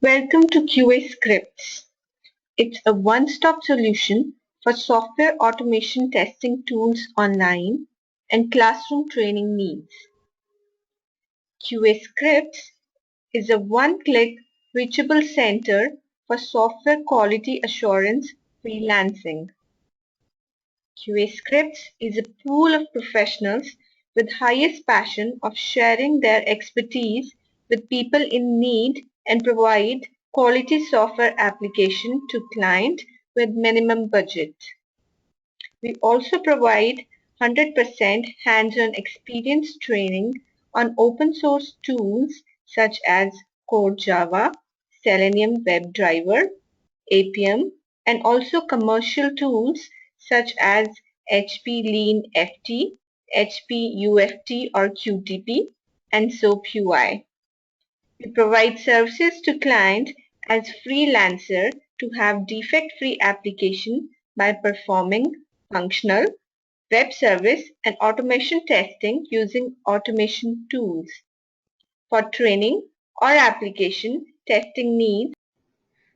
Welcome to QA Scripts. It's a one-stop solution for software automation testing tools online and classroom training needs. QA Scripts is a one-click reachable center for software quality assurance freelancing. QA Scripts is a pool of professionals with highest passion of sharing their expertise with people in need and provide quality software application to client with minimum budget. We also provide 100% hands-on experience training on open source tools such as Core Java, Selenium WebDriver, Appium, and also commercial tools such as HP Lean FT, HP UFT or QTP, and SOAP UI. We provide services to clients as freelancer to have defect-free application by performing functional, web service, and automation testing using automation tools. For training or application testing needs,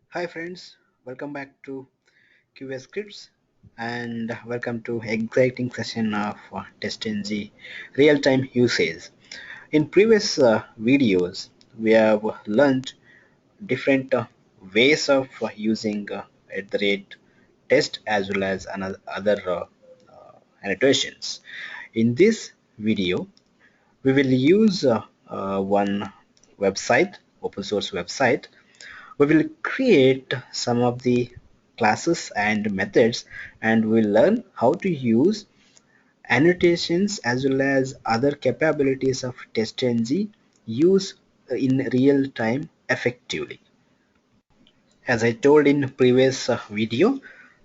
Hi friends, welcome back to QA Scripts and welcome to exciting session of TestNG real-time usage. In previous videos, we have learned different ways of using at the rate test as well as another other annotations. In this video, we will use one website, open source website. We will create some of the classes and methods, and we'll learn how to use annotations as well as other capabilities of TestNG use in real time effectively. As I told in previous video,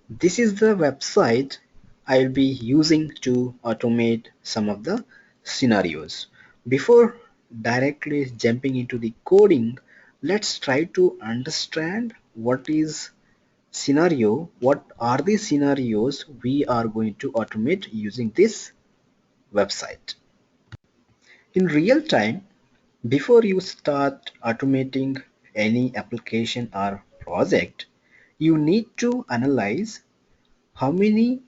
this is the website I'll be using to automate some of the scenarios. Before directly jumping into the coding, let's try to understand what is scenario, what are the scenarios we are going to automate using this website. In real time, before you start automating any application or project, you need to analyze how many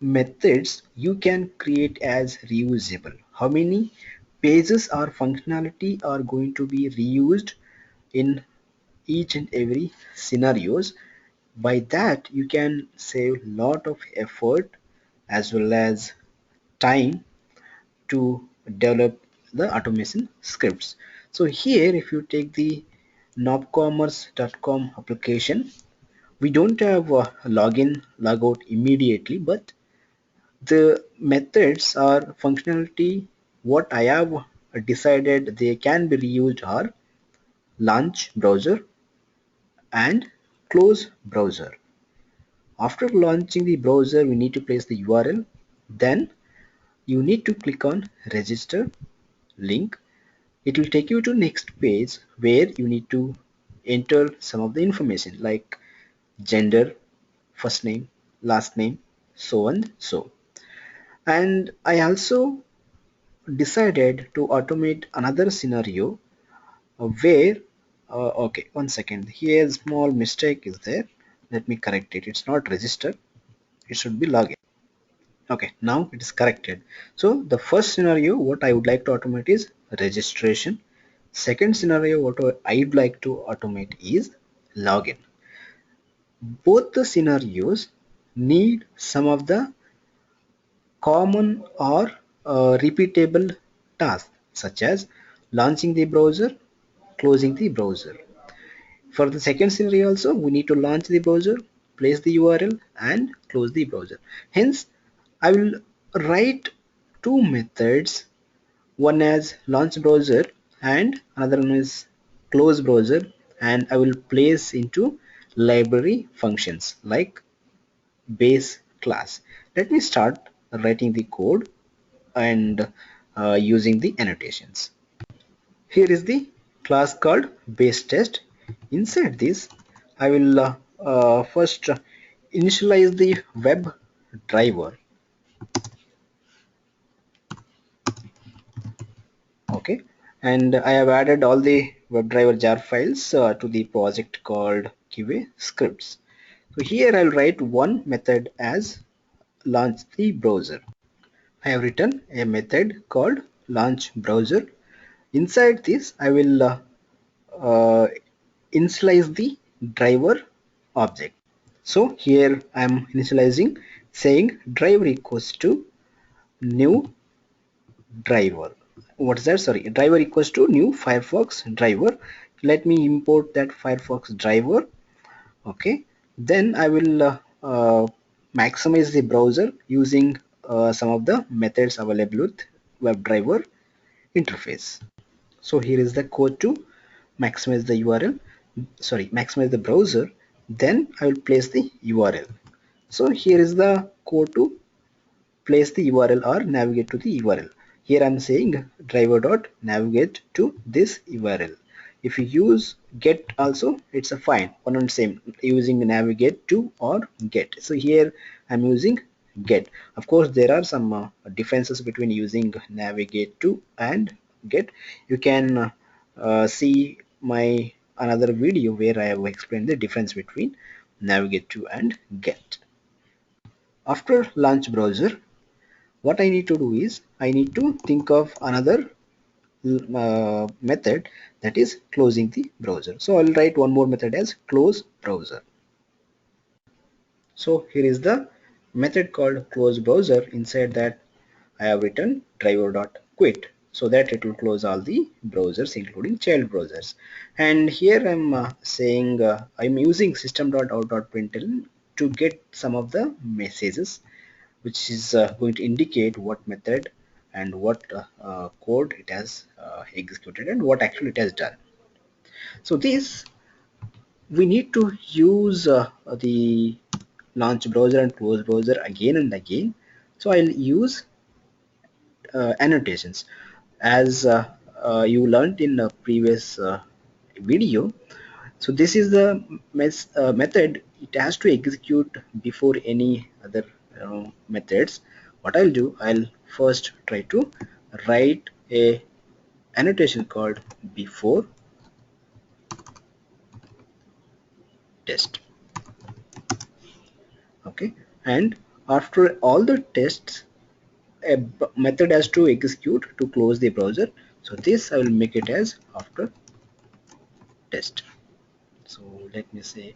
methods you can create as reusable, how many pages or functionality are going to be reused in each and every scenarios. By that you can save lot of effort as well as time to develop the automation scripts. So here if you take the nobcommerce.com application, we don't have a login logout immediately, but the methods or functionality what I have decided they can be reused are launch browser and close browser. After launching the browser, we need to place the URL. Then you need to click on register link. It will take you to next page where you need to enter some of the information like gender, first name, last name, so and so. And I also decided to automate another scenario where okay, one second, here small mistake is there. Let me correct it. It's not register, it should be login. Okay, now it is corrected. So the first scenario what I would like to automate is registration. Second scenario what I would like to automate is login. Both the scenarios need some of the common or repeatable tasks such as launching the browser, closing the browser. For the second scenario also we need to launch the browser, place the URL and close the browser. Hence I will write two methods, one as launch browser and another one is close browser, and I will place into library functions like base class. Let me start writing the code and using the annotations. Here is the class called base test. Inside this I will first initialize the web driver. Okay, and I have added all the WebDriver jar files to the project called QA scripts. So here I'll write one method as launch the browser. I have written a method called launch browser. Inside this I will uh, initialize the driver object. So here I am initializing saying driver equals to new driver. What's that? Sorry, driver equals to new Firefox driver. Let me import that Firefox driver. Okay, then I will maximize the browser using some of the methods available with WebDriver interface. So here is the code to maximize the URL, sorry, maximize the browser. Then I will place the URL. So here is the code to place the URL or navigate to the URL. Here I'm saying driver.navigate to this URL. If you use get also, it's a fine, one and same, using navigate to or get. So here I'm using get. Of course, there are some differences between using navigate to and get. You can see my another video where I have explained the difference between navigate to and get. After launch browser, what I need to do is I need to think of another method, that is closing the browser. So I'll write one more method as close browser. So here is the method called close browser. Inside that I have written driver.quit so that it will close all the browsers including child browsers. And here I'm saying I'm using system.out.println to get some of the messages which is going to indicate what method and what code it has executed and what actually it has done. So this we need to use the launch browser and close browser again and again. So I'll use annotations as you learned in a previous video. So this is the method. It has to execute before any other methods. What I'll do, I'll first try to write a annotation called before test. Okay, and after all the tests, a method has to execute to close the browser. So this I will make it as after test. So let me say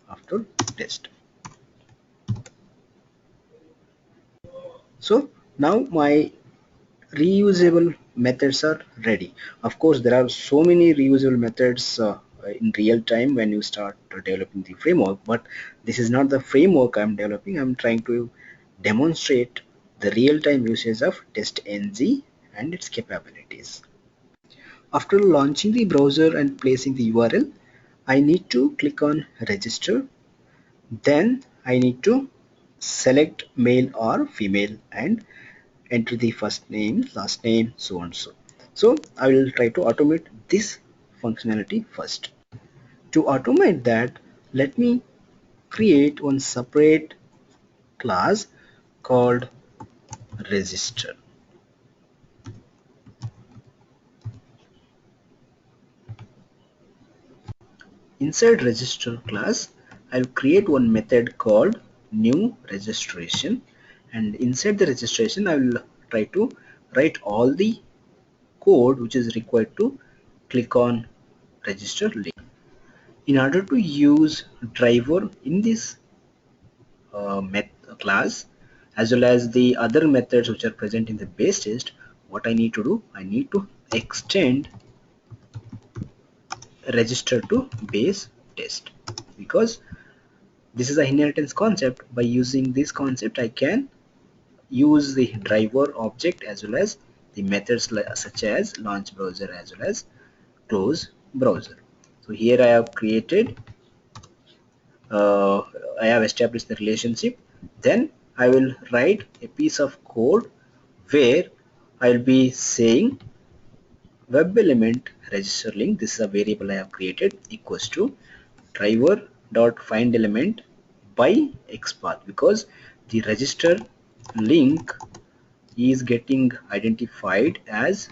after test. So now my reusable methods are ready. Of course, there are so many reusable methods in real time when you start developing the framework, but this is not the framework I'm developing. I'm trying to demonstrate the real-time usage of testng and its capabilities. After launching the browser and placing the URL, I need to click on register. Then I need to select male or female and enter the first name, last name, so and so. So I will try to automate this functionality first. To automate that, let me create one separate class called register. Inside register class, I'll create one method called new registration, and inside the registration I will try to write all the code which is required to click on register link. In order to use driver in this class as well as the other methods which are present in the base test, what I need to do, I need to extend register to base test, because this is a inheritance concept. By using this concept I can use the driver object as well as the methods such as launch browser as well as close browser. So here I have created I have established the relationship. Then I will write a piece of code where I'll be saying web element register link. This is a variable I have created equals to driver dot find element by xpath, because the register link is getting identified as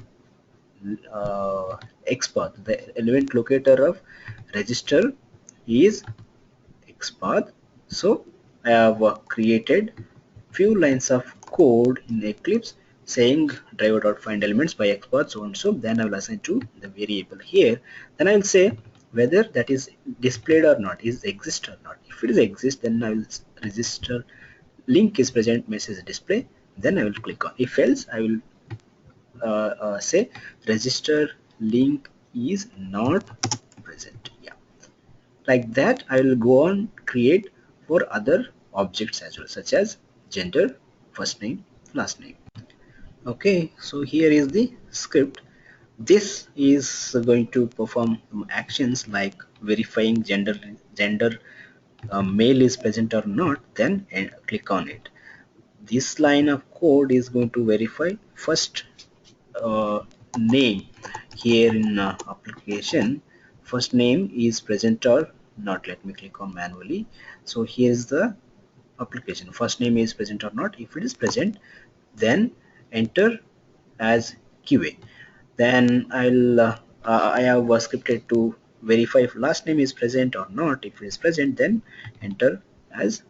XPath. The element locator of register is XPath. So I have created few lines of code in Eclipse saying driver.find elements by XPath so and so. Then I will assign to the variable here. Then I will say whether that is displayed or not, is exist or not. If it is exist, then I will register link is present message display. Then I will click on. If else, I will say register link is not present. Yeah, like that I will go on create for other objects as well, such as gender, first name, last name. Okay, so here is the script. This is going to perform some actions like verifying gender male is present or not, then click on it. This line of code is going to verify first uh, name. Here in application, first name is present or not. Let me click on manually. So here's the application, first name is present or not. If it is present, then enter as QA. Then I have scripted to verify if last name is present or not. If it is present, then enter as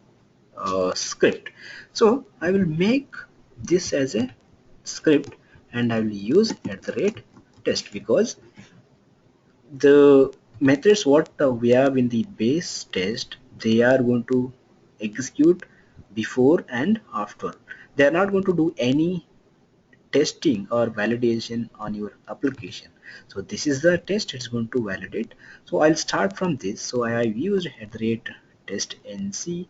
script. So I will make this as a script and I will use @test because the methods what we have in the base test, they are going to execute before and after. They are not going to do any testing or validation on your application. So this is the test, it's going to validate. So I'll start from this. So I have used @test nc,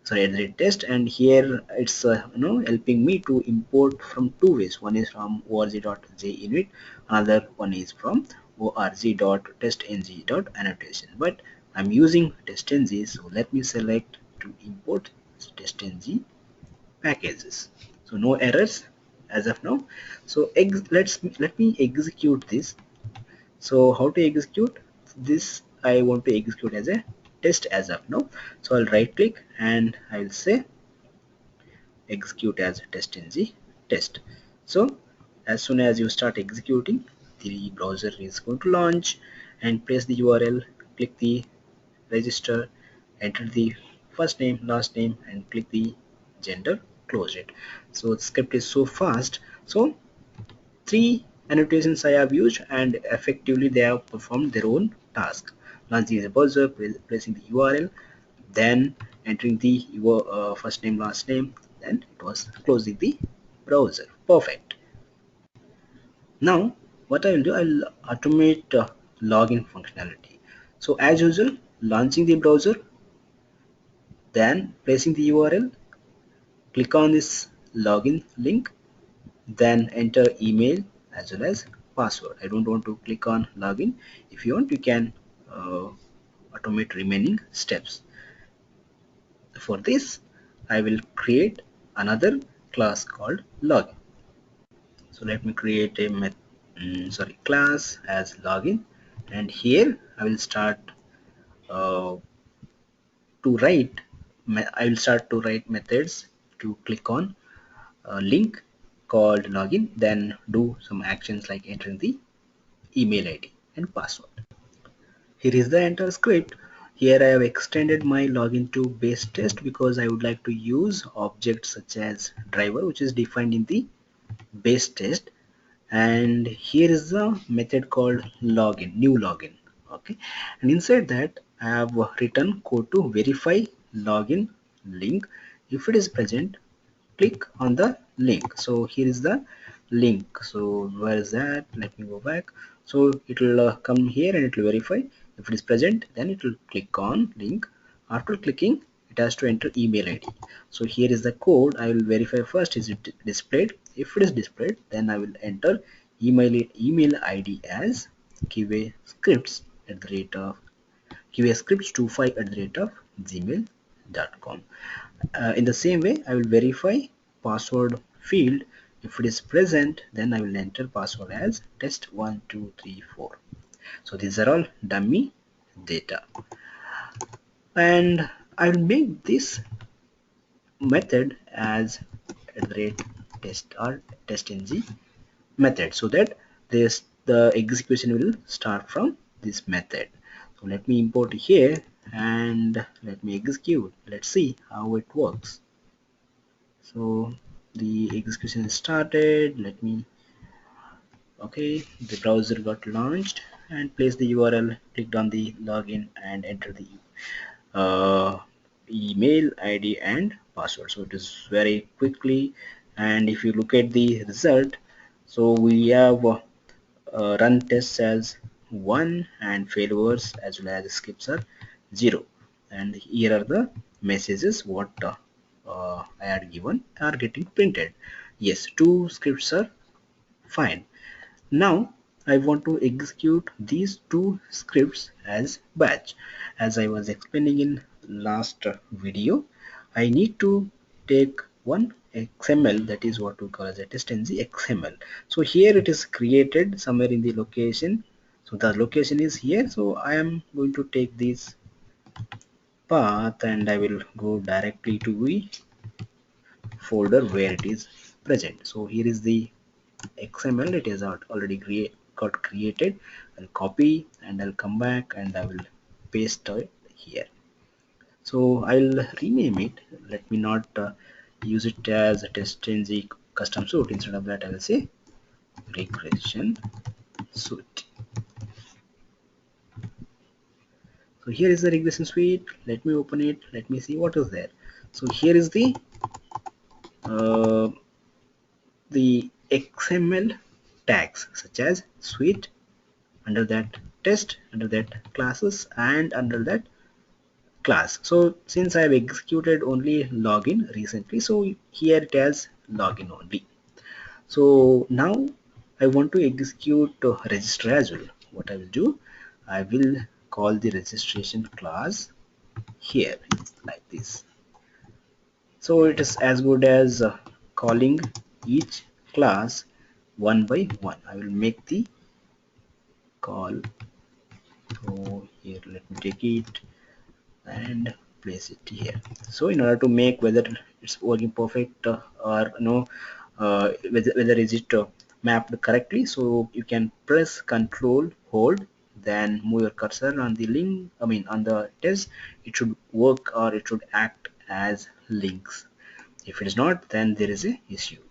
sorry, @test, and here it's helping me to import from two ways. One is from org.jinit, another one is from org.testng.annotation, but I'm using testng, so let me select to import testng packages. So no errors as of now. So let me execute this. So how to execute this? I want to execute as a test as of now. So I'll right click and I'll say execute as testng test. So as soon as you start executing, the browser is going to launch and place the URL, click the register, enter the first name, last name, and click the gender, close it. So the script is so fast. So three annotations I have used and effectively they have performed their own task. Launching the browser, placing the URL, then entering the your first name, last name, then it was closing the browser. Perfect. Now what I will do, I'll automate login functionality. So as usual, launching the browser, then placing the URL, click on this login link, then enter email as well as password. I don't want to click on login. If you want, you can automate remaining steps. For this, I will create another class called login. So let me create a class as login, and here I will start uh, to write. I will start to write methods to click on a link called login, then do some actions like entering the email ID and password. Here is the entire script. Here I have extended my login to base test because I would like to use objects such as driver, which is defined in the base test. And here is the method called login, new login. Okay, and inside that I have written code to verify login link. If it is present, click on the link. So here is the link. So where is that? Let me go back. So it will come here and it will verify. If it is present, then it will click on link. After clicking, it has to enter email ID. So here is the code. I will verify first, is it displayed? If it is displayed, then I will enter email ID as QA scripts at the rate of qascripts25@gmail.com. In the same way, I will verify password field. If it is present, then I will enter password as test1234. So these are all dummy data, and I will make this method as @test or testng method, so that this the execution will start from this method. So let me import here and let me execute. Let's see how it works. So the execution is started. Let me, okay, the browser got launched and place the URL, clicked on the login and enter the uh, email ID and password. So it is very quickly, and if you look at the result, so we have run tests as 1 and failures as well as skips are 0, and here are the messages what I had given are getting printed. Yes, two scripts are fine. Now I want to execute these two scripts as batch. As I was explaining in last video, I need to take one XML, that is what we call as a testng XML. So here it is created somewhere in the location. So the location is here. So I am going to take this path and I will go directly to the folder where it is present. So here is the XML, it is already got created. I'll copy and I'll come back and I will paste it here. So I'll rename it. Let me not use it as a testng custom suite. Instead of that, I will say regression suite. So here is the regression suite. Let me open it. Let me see what is there. So here is uh, the XML tags such as suite, under that test, under that classes, and under that class. So since I have executed only login recently, so here it has login only. So now I want to execute register as well. What I will do, I will call the registration class here like this. So it is as good as calling each class one by one. I will make the call. So here let me take it and place it here. So in order to make whether it's working perfect or no, whether is it mapped correctly, so you can press control hold, then move your cursor on the link, I mean on the test. It should work or it should act as links. If it is not, then there is a issue.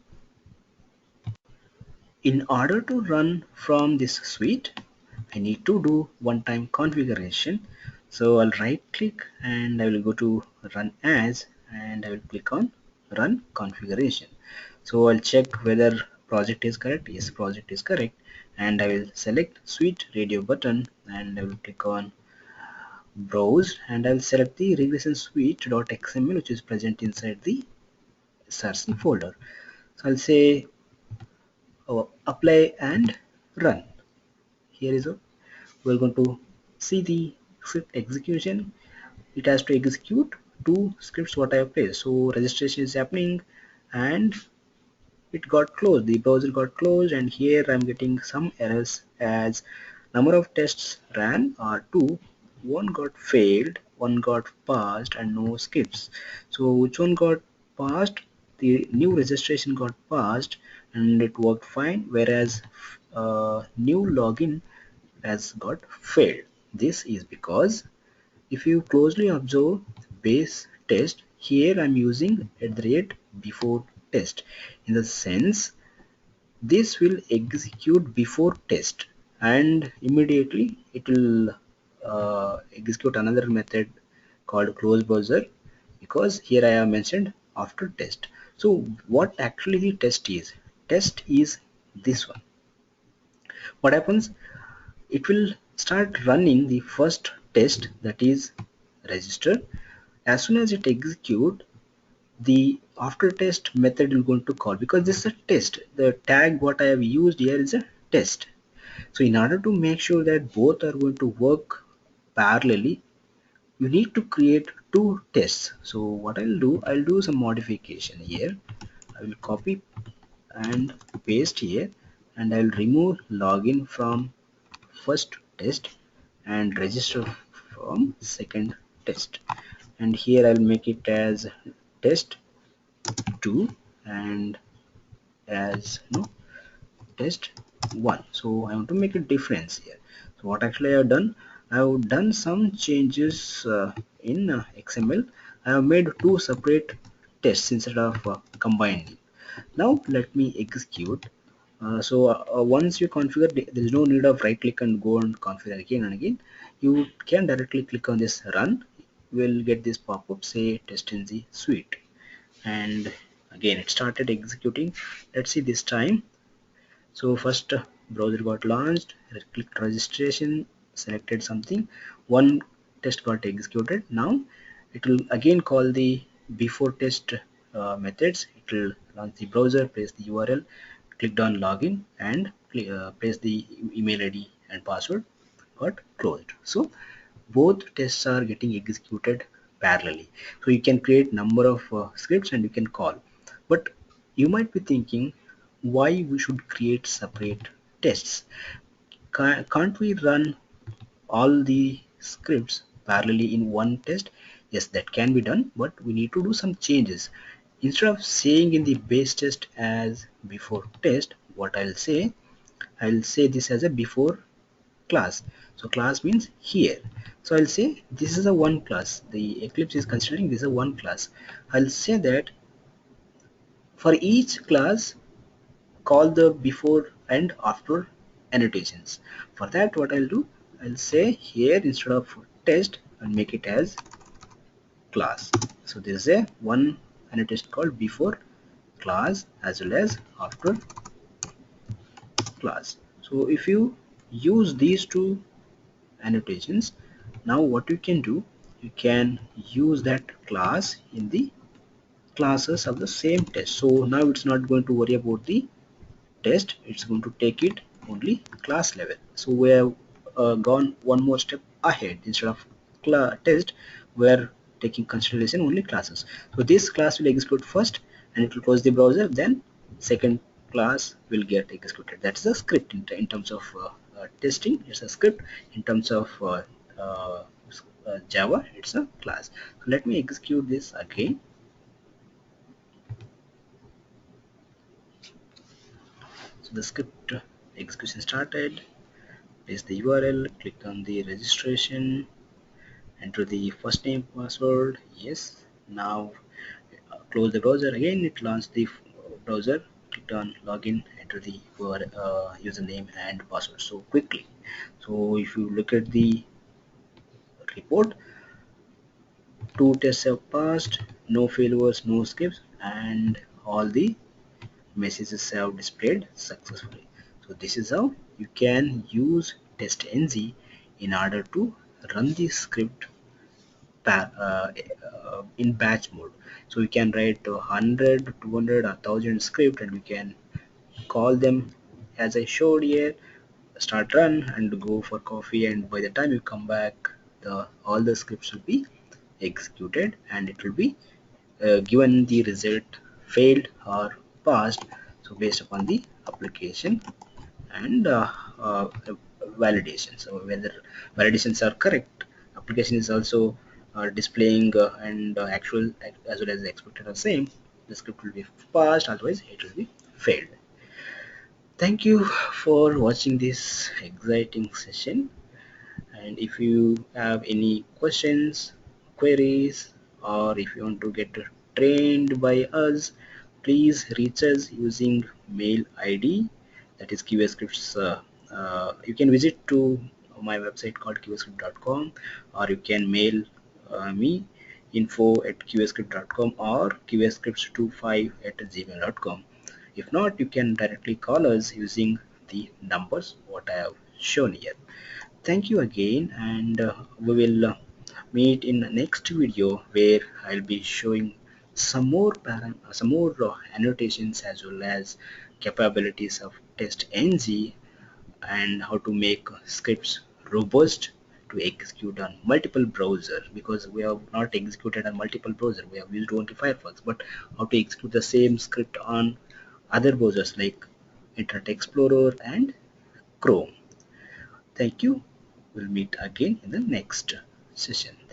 In order to run from this suite, I need to do one-time configuration. So I'll right click and I will go to run as and I will click on run configuration. So I'll check whether project is correct. Yes, project is correct. And I will select suite radio button and I will click on browse and I'll select the regression suite.xml which is present inside the src folder. So I'll say apply and run. Here is a, we're going to see the script execution. It has to execute two scripts what I have placed. So registration is happening and it got closed, the browser got closed, and here I'm getting some errors as number of tests ran are 2, one got failed, one got passed, and no skips. So which one got passed? The new registration got passed and it worked fine, whereas new login has got failed. This is because if you closely observe base test, here I'm using at the rate before test, in the sense this will execute before test and immediately it will execute another method called close browser, because here I have mentioned after test. So what actually the test is? Test is this one. What happens? It will start running the first test, that is register. As soon as it execute, the after test method will going to call, because this is a test. The tag what I have used here is a test. So in order to make sure that both are going to work parallelly, you need to create two tests. So what I'll do some modification here. I will copy and paste here and I'll remove login from first test and register from second test, and here I'll make it as test 2 and as no test 1. So I want to make a difference here. So what actually I have done some changes in XML. I have made two separate tests instead of combining. Now let me execute. Once you configure, there is no need of right click and go and configure again and again. You can directly click on this run. You will get this pop-up say TestNG suite, and again it started executing. Let's see this time. So first browser got launched, clicked registration, selected something, one test got executed. Now it will again call the before test methods. It will launch the browser, place the URL, clicked on login, and place the email ID and password, got closed. So both tests are getting executed parallelly. So you can create number of scripts and you can call. But you might be thinking why we should create separate tests. Can't we run all the scripts parallelly in one test? Yes, that can be done, but we need to do some changes. Instead of saying in the base test as before test, what I'll say this as a before class. So class means here. So I'll say this is a one class. The Eclipse is considering this is a one class. I'll say that for each class call the before and after annotations. For that what I'll do, I'll say here instead of test I'll make it as class. So there is a one annotation called before class as well as after class. So if you use these two annotations, now what you can do, you can use that class in the classes of the same test. So now it's not going to worry about the test, it's going to take it only class level. So we have gone one more step ahead. Instead of test, we are taking consideration only classes. So this class will execute first and it will close the browser, then second class will get executed. That's the script in terms of testing. It's a script. In terms of uh, Java, it's a class. So let me execute this again. So the script execution started. Paste the URL, click on the registration, enter the first name, password, yes. Now close the browser again, it launched the browser, click on login, enter the username and password so quickly. So if you look at the report, two tests have passed, no failures, no skips, and all the messages have displayed successfully. So this is how you can use TestNG in order to run the script in batch mode. So you can write 100, 200 or 1000 script and you can call them as I showed here, start run and go for coffee, and by the time you come back all the scripts will be executed and it will be given the result failed or passed, so based upon the application and uh, validation. So whether validations are correct, application is also displaying and actual as well as expected are same, the script will be passed, otherwise it will be failed. Thank you for watching this exciting session, and if you have any questions, queries, or if you want to get trained by us, please reach us using mail ID, that is QAscripts. You can visit to my website called qascript.com, or you can mail me info@qascript.com or qascripts25@gmail.com. If not, you can directly call us using the numbers what I have shown here. Thank you again, and we will meet in the next video where I'll be showing some more annotations as well as capabilities of TestNG and how to make scripts robust to execute on multiple browsers, because we have not executed on multiple browsers, we have used only Firefox, but how to execute the same script on other browsers like Internet Explorer and Chrome. Thank you. We'll meet again in the next session. Thank you.